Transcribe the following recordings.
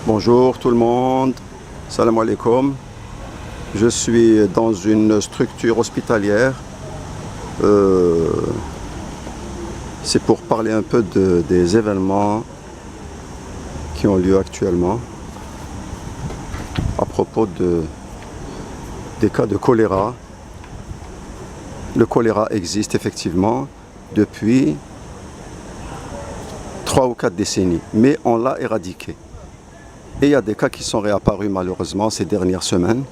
Bonjour tout le monde, salam alaikum. Je suis dans une structure hospitalière. C'est pour parler un peu des événements qui ont lieu actuellement à propos des cas de choléra. Le choléra existe effectivement depuis 3 ou 4 décennies, mais on l'a éradiqué. Et il y a des cas qui sont réapparus malheureusement ces dernières semaines.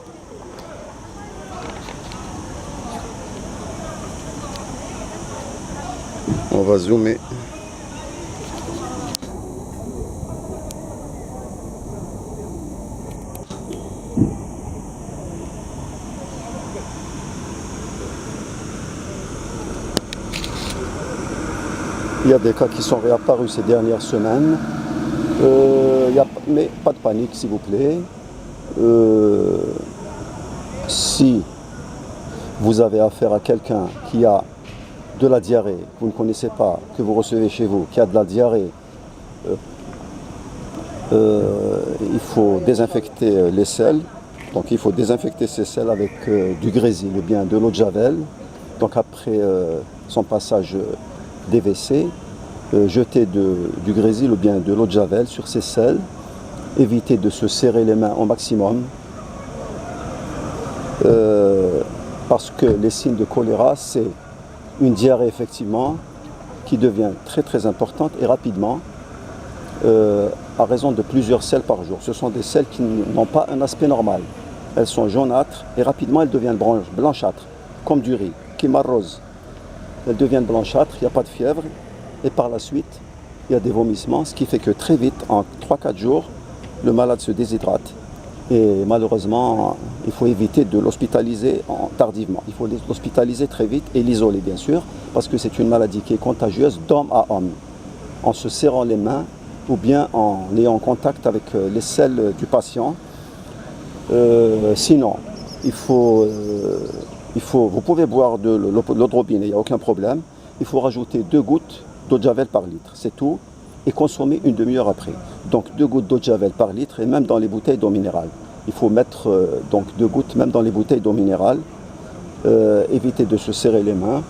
On va zoomer. Il y a des cas qui sont réapparus ces dernières semaines. Mais pas de panique s'il vous plaît. Si vous avez affaire à quelqu'un qui a de la diarrhée, que vous ne connaissez pas, que vous recevez chez vous, qui a de la diarrhée, il faut désinfecter les selles. Donc il faut désinfecter ces selles avec du grésil ou bien de l'eau de javel. Donc après son passage des WC, jeter du grésil ou bien de l'eau de javel sur ces selles. Éviter de se serrer les mains au maximum. Parce que les signes de choléra, c'est une diarrhée effectivement qui devient très très importante et rapidement à raison de plusieurs selles par jour. Ce sont des selles qui n'ont pas un aspect normal. Elles sont jaunâtres et rapidement elles deviennent blanchâtres, comme du riz, qui m'arrose. Elles deviennent blanchâtres, il n'y a pas de fièvre et par la suite il y a des vomissements, ce qui fait que très vite, en 3-4 jours, le malade se déshydrate. Et malheureusement, il faut éviter de l'hospitaliser tardivement. Il faut l'hospitaliser très vite et l'isoler bien sûr, parce que c'est une maladie qui est contagieuse d'homme à homme, en se serrant les mains ou bien en ayant contact avec les selles du patient. Sinon, vous pouvez boire de l'eau de robinet, il n'y a aucun problème. Il faut rajouter 2 gouttes d'eau de javel par litre, c'est tout, et consommer une demi-heure après. Donc 2 gouttes d'eau de javel par litre et même dans les bouteilles d'eau minérale. Il faut mettre donc 2 gouttes même dans les bouteilles d'eau minérale. Éviter de se serrer les mains.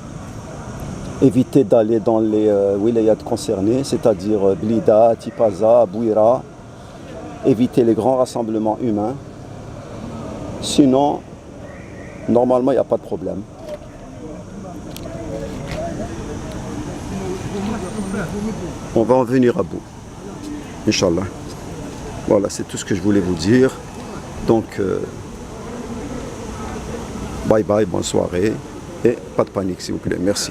Éviter d'aller dans les wilayat concernés, c'est-à-dire Blida, Tipaza, Bouira. Éviter les grands rassemblements humains. Sinon, normalement, il n'y a pas de problème. On va en venir à bout, Inch'Allah. Voilà, c'est tout ce que je voulais vous dire. Donc, bye bye, bonne soirée. Et pas de panique s'il vous plaît, merci.